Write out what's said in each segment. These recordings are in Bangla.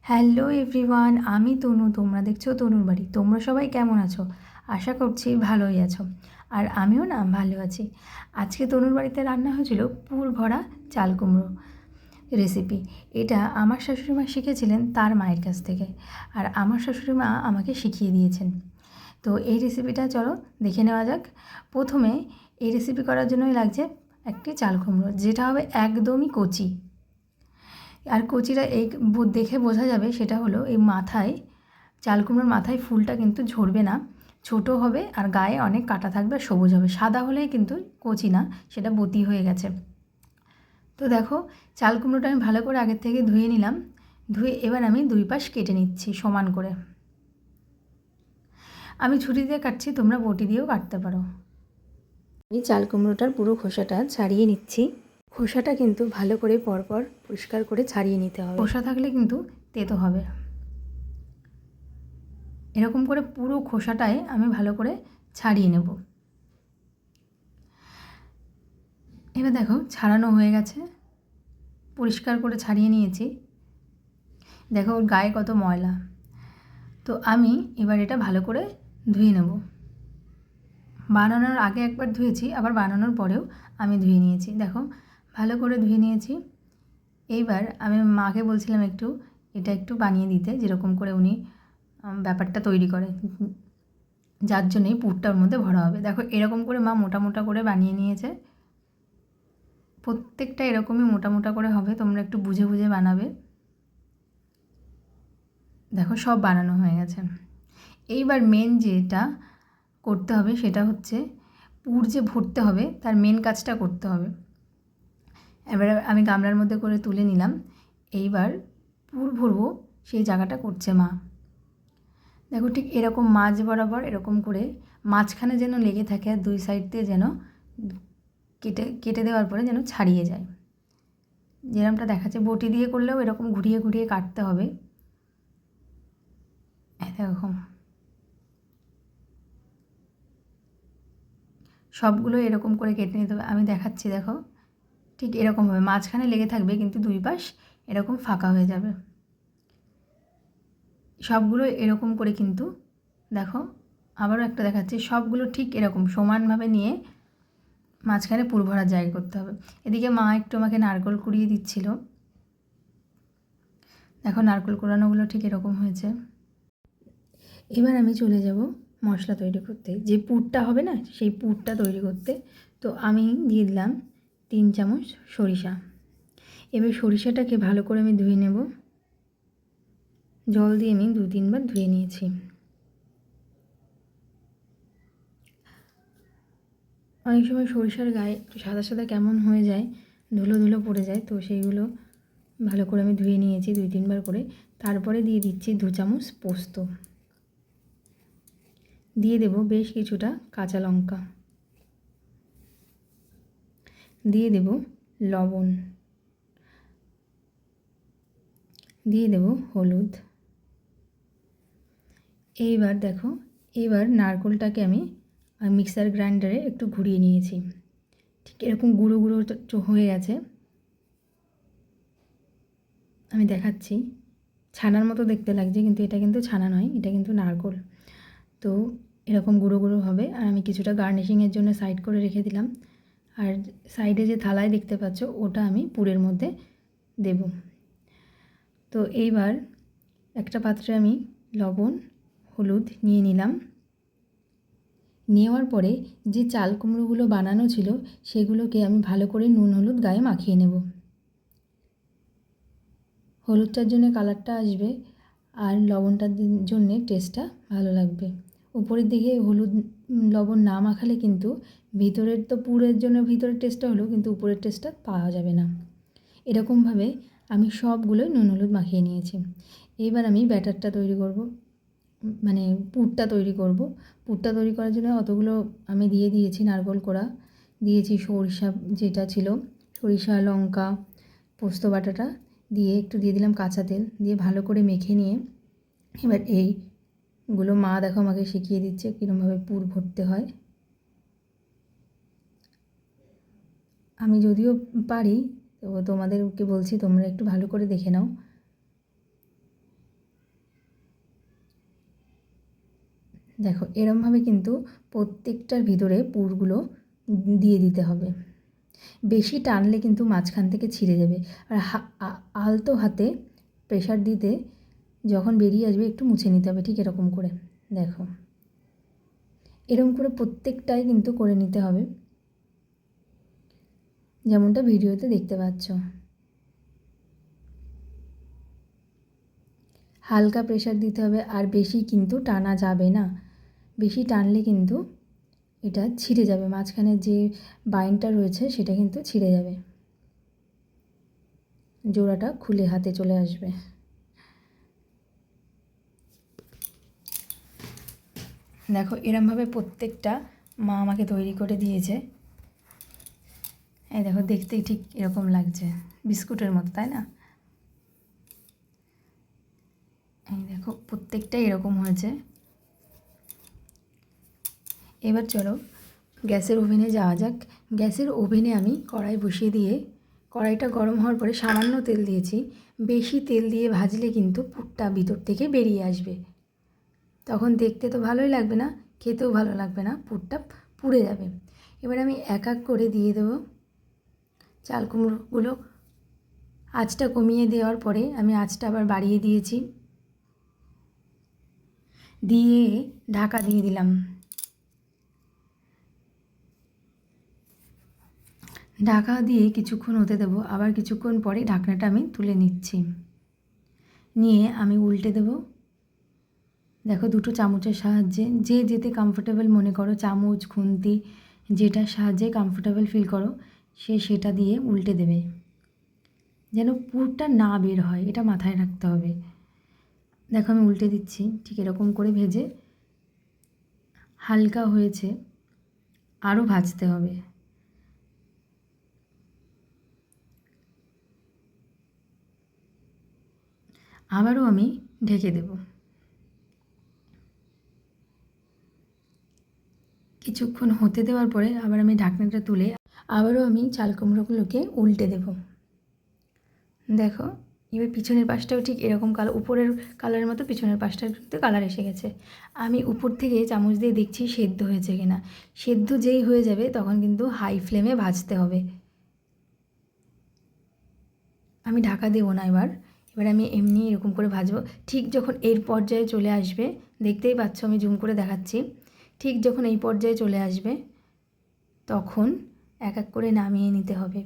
হ্যালো এভরিওয়ান, আমি তনু। তোমরা দেখছো তনুর বাড়ি। তোমরা সবাই কেমন আছো? আশা করছি ভালোই আছো। আর আমিও না ভালো আছি। আজকে তনুর বাড়িতে রান্না হয়েছিল পুর ভরা চাল কুমড়ো রেসিপি। এটা আমার শাশুড়ি মা শিখেছিলেন তার মায়ের কাছ থেকে, আর আমার শাশুড়ি মা আমাকে শিখিয়ে দিয়েছেন। তো এই রেসিপিটা চলো দেখে নেওয়া যাক। প্রথমে এই রেসিপি করার জন্যই লাগছে একটি চাল কুমড়ো, যেটা হবে একদমই কচি। আর কচিটা এই দেখে বোঝা যাবে, সেটা হলো এই মাথায়, চাল কুমড়োর মাথায় ফুলটা কিন্তু ঝরবে না, ছোট হবে আর গায়ে অনেক কাটা থাকবে, সবুজ হবে। সাদা হলেই কিন্তু কচি না, সেটা বতি হয়ে গেছে। তো দেখো, চাল কুমড়োটা আমি ভালো করে আগের থেকে ধুয়ে নিলাম। ধুয়ে এবার আমি দুই পাশ কেটে নিচ্ছি সমান করে। আমি ছুরি দিয়ে কাটছি, তোমরা বটি দিয়েও কাটতে পারো। এই চাল কুমড়োটার পুরো খোসাটা ছাড়িয়ে নিচ্ছি। খোসাটা কিন্তু ভালো করে পরপর পরিষ্কার করে ছাড়িয়ে নিতে হবে, খোসা থাকলে কিন্তু তেতো হবে। এরকম করে পুরো খোসাটাই আমি ভালো করে ছাড়িয়ে নেব। এবার দেখো ছাড়ানো হয়ে গেছে, পরিষ্কার করে ছাড়িয়ে নিয়েছি। দেখো ওর গায়ে কত ময়লা। তো আমি এবার এটা ভালো করে ধুয়ে নেব। বানানোর আগে একবার ধুয়েছি, আবার বানানোর পরেও আমি ধুয়ে নিয়েছি। দেখো ভালো করে ধুয়ে নিয়েছি। এইবার আমি মাকে বলছিলাম এটা একটু বানিয়ে দিতে, যেরকম করে উনি ব্যাপারটা তৈরি করে, যার জন্যই পুরটার মধ্যে ভরা হবে। দেখো এরকম করে মা মোটা মোটা করে বানিয়ে নিয়েছে। প্রত্যেকটা এরকমই মোটা মোটা করে হবে, তোমরা একটু বুঝে বুঝে বানাবে। দেখো সব বানানো হয়ে গেছে। এইবার মেন যেটা করতে হবে সেটা হচ্ছে পুর যে ভরতে হবে, তার মেন কাজটা করতে হবে। এবারে আমি গামলার মধ্যে করে তুলে নিলাম। এইবার পুর ভরবো, সেই জায়গাটা করছে মা। দেখো ঠিক এরকম মাঝ বরাবর এরকম করে মাঝখানে যেন লেগে থাকে, আর দুই সাইড দিয়ে যেন কেটে কেটে দেওয়ার পরে যেন ছাড়িয়ে যায়। যেরকমটা দেখাচ্ছে, বটি দিয়ে করলেও এরকম ঘুরিয়ে ঘুরিয়ে কাটতে হবে। এরকম সবগুলো এরকম করে কেটে নিতে হবে। আমি দেখাচ্ছি, দেখো ঠিক এরকম হবে, মাঝখানে লেগে থাকবে কিন্তু দুই পাশ এরকম ফাঁকা হয়ে যাবে। সবগুলো এরকম করে কিন্তু দেখো, আবারও একটা দেখাচ্ছি, সবগুলো ঠিক এরকম সমানভাবে নিয়ে মাঝখানে পুর ভরার জায়গা করতে হবে। এদিকে মা একটু আমাকে নারকেল কুড়িয়ে দিচ্ছিল। দেখো নারকেল কুড়ানোগুলো ঠিক এরকম হয়েছে। এবার আমি চলে যাব মশলা তৈরি করতে, যে পুরটা হবে না সেই পুরটা তৈরি করতে। তো আমি দিয়ে দিলাম 3 চামচ সরিষা। এবার সরিষাটাকে ভালো করে আমি ধুয়ে নেব। জল দিয়ে আমি 2-3 বার ধুয়ে নিয়েছি। অনেক সময় সরিষার গায়ে একটু সাদা সাদা কেমন হয়ে যায়, ধুলো ধুলো পড়ে যায়, তো সেইগুলো ভালো করে আমি ধুয়ে নিয়েছি 2-3 বার করে। তারপরে দিয়ে দিচ্ছি 2 চামচ পোস্ত, দিয়ে দেব বেশ কিছুটা কাঁচা লঙ্কা, দিয়ে দেব লবণ, দিয়ে দেব হলুদ। এইবার দেখো, এবার নারকেলটাকে আমি মিক্সার গ্রাইন্ডারে একটু ঘুরিয়ে নিয়েছি। ঠিক এরকম গুঁড়ো গুঁড়ো হয়ে গেছে। আমি দেখাচ্ছি, ছানার মতো দেখতে লাগছে, কিন্তু এটা কিন্তু ছানা নয়, এটা কিন্তু নারকেল। তো এরকম গুঁড়ো গুঁড়ো হবে। আর আমি কিছুটা গার্নিশিংয়ের জন্য সাইড করে রেখে দিলাম। আর সাইডে যে থালায় দেখতে পাচ্ছ, ওটা আমি পুরের মধ্যে দেব। তো এইবার একটা পাত্রে আমি লবণ হলুদ নিয়ে নিলাম। নেওয়ার পরে যে চাল কুমড়োগুলো বানানো ছিল, সেগুলোকে আমি ভালো করে নুন হলুদ গায়ে মাখিয়ে নেব। হলুদটার জন্য কালারটা আসবে, আর লবণটার জন্যে টেস্টটা ভালো লাগবে। উপরের দিকে হলুদ লবণ না মাখালে কিন্তু ভিতরের, তো পুরের জন্য ভিতরের টেস্টটা হলো, কিন্তু উপরের টেস্টটা পাওয়া যাবে না। এরকমভাবে আমি সবগুলোই নুন হলুদ মাখিয়ে নিয়েছি। এইবার আমি ব্যাটারটা তৈরি করব, মানে পুরটা তৈরি করব। পুরটা তৈরি করার জন্য অতগুলো আমি দিয়ে দিয়েছি নারকেল কোড়া, দিয়েছি সরিষা যেটা ছিল, সরিষা লঙ্কা পোস্ত বাটাটা দিয়ে একটু দিয়ে দিলাম কাঁচা তেল, দিয়ে ভালো করে মেখে নিয়ে এবার এইগুলো মা দেখো আমাকে শিখিয়ে দিচ্ছে কীরকমভাবে পুর ভরতে হয়। আমি যদিও পারি, তো তোমাদেরকে বলছি তোমরা একটু ভালো করে দেখে নাও। দেখো এরমভাবে কিন্তু প্রত্যেকটার ভিতরে পুরগুলো দিয়ে দিতে হবে। বেশি টানলে কিন্তু মাঝখান থেকে ছিঁড়ে যাবে। আর আলতো হাতে প্রেশার দিতে যখন বেরিয়ে আসবে একটু মুছে নিতে হবে, ঠিক এরকম করে। দেখো এরকম করে প্রত্যেকটাই কিন্তু করে নিতে হবে, যেমনটা ভিডিওতে দেখতে পাচ্ছ। হালকা প্রেশার দিতে হবে, আর বেশি কিন্তু টানা যাবে না। বেশি টানলে কিন্তু এটা ছিঁড়ে যাবে, মাঝখানে যে বাইনটা রয়েছে সেটা কিন্তু ছিঁড়ে যাবে, জোড়াটা খুলে হাতে চলে আসবে। দেখো এরমভাবে প্রত্যেকটা মা আমাকে তৈরি করে দিয়েছে। এই দেখো দেখতেই ঠিক এরকম লাগছে, বিস্কুটের মতো, তাই না? এই দেখো প্রত্যেকটাই এরকম হয়েছে। এবার চলো গ্যাসের ওভেনে যাওয়া যাক। গ্যাসের ওভেনে আমি কড়াই বসিয়ে দিয়ে কড়াইটা গরম হওয়ার পরে সামান্য তেল দিয়েছি। বেশি তেল দিয়ে ভাজলে কিন্তু পুরটা ভিতর থেকে বেরিয়ে আসবে, তখন দেখতে তো ভালোই লাগবে না, খেতেও ভালো লাগবে না, পুরটা পুড়ে যাবে। এবার আমি এক এক করে দিয়ে দেবো চাল কুমড়োগুলো। আঁচটা কমিয়ে দেওয়ার পরে আমি আঁচটা আবার বাড়িয়ে দিয়েছি, দিয়ে ঢাকা দিয়ে দিলাম। ঢাকা দিয়ে কিছুক্ষণ হতে দেবো, আবার কিছুক্ষণ পরে ঢাকনাটা আমি তুলে নিচ্ছি, নিয়ে আমি উল্টে দেবো। দেখো দুটো চামচের সাহায্যে, যে যেতে কমফোর্টেবল মনে করো, চামচ খুন্তি যেটার সাহায্যে কমফোর্টেবল ফিল করো সেটা দিয়ে উল্টে দেবে, যেন পুরটা না বের হয়, এটা মাথায় রাখতে হবে। দেখো আমি উল্টে দিচ্ছি, ঠিক এরকম করে ভেজে হালকা হয়েছে, আরও ভাজতে হবে। আবারও আমি ঢেকে দেব। কিছুক্ষণ হতে দেওয়ার পরে আবার আমি ঢাকনাটা তুলে আবারও আমি চাল কুমড়োগুলোকে উল্টে দেব। দেখো এবার পিছনের পাশটাও ঠিক এরকম কালার, উপরের কালারের মতো পিছনের পাশটার কিন্তু কালার এসে গেছে। আমি উপর থেকে চামচ দিয়ে দেখছি সেদ্ধ হয়েছে কিনা। সেদ্ধ যেই হয়ে যাবে তখন কিন্তু হাই ফ্লেমে ভাজতে হবে। আমি ঢাকা দেবো না এবার আমি এমনি এরকম করে ভাজবো। ঠিক যখন এই পর্যায়ে চলে আসবে, দেখতেই পাচ্ছ আমি জুম করে দেখাচ্ছি, ঠিক যখন এই পর্যায়ে চলে আসবে তখন এক এক করে নামিয়ে নিতে হবে।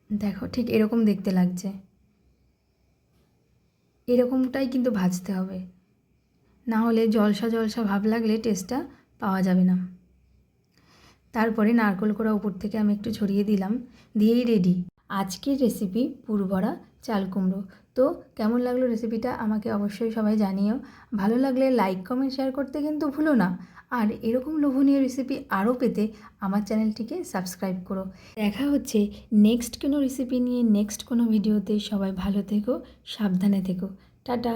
দেখো ঠিক এরকম দেখতে লাগছে, এরকমটাই কিন্তু ভাজতে হবে, না হলে জলসা জলসা ভাব লাগলে টেস্টটা পাওয়া যাবে না। তারপরে নারকেল কোড়া উপর থেকে আমি একটু ছড়িয়ে দিলাম, দিয়েই রেডি আজকের রেসিপি পুরভরা চাল কুমড়ো। তো কেমন লাগলো রেসিপিটা আমাকে অবশ্যই সবাই জানিও। ভালো লাগলে লাইক কমেন্ট শেয়ার করতে কিন্তু ভুলো না। আর এরকম লোভনীয় রেসিপি আরও পেতে আমার চ্যানেলটিকে সাবস্ক্রাইব করো। দেখা হচ্ছে নেক্সট কোনো রেসিপি নিয়ে, নেক্সট কোনো ভিডিওতে। সবাই ভালো থেকো, সাবধানে থেকো, টাটা।